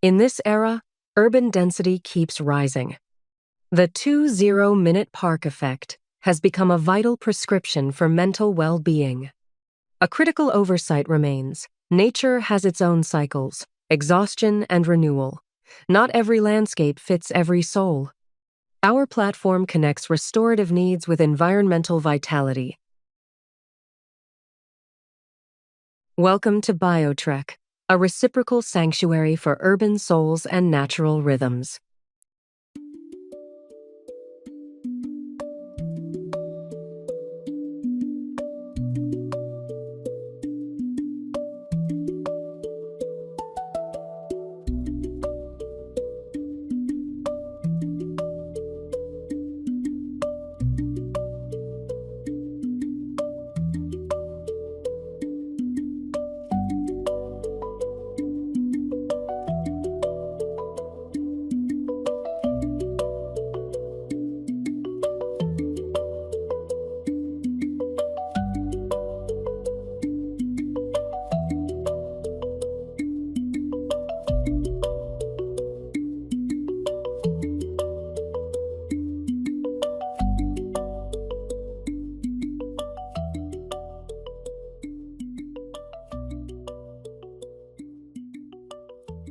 In this era, urban density keeps rising. The 2-0-minute park effect has become a vital prescription for mental well-being. A critical oversight remains. Nature has its own cycles, exhaustion and renewal. Not every landscape fits every soul. Our platform connects restorative needs with environmental vitality. Welcome to BioTrek, a reciprocal sanctuary for urban souls and natural rhythms.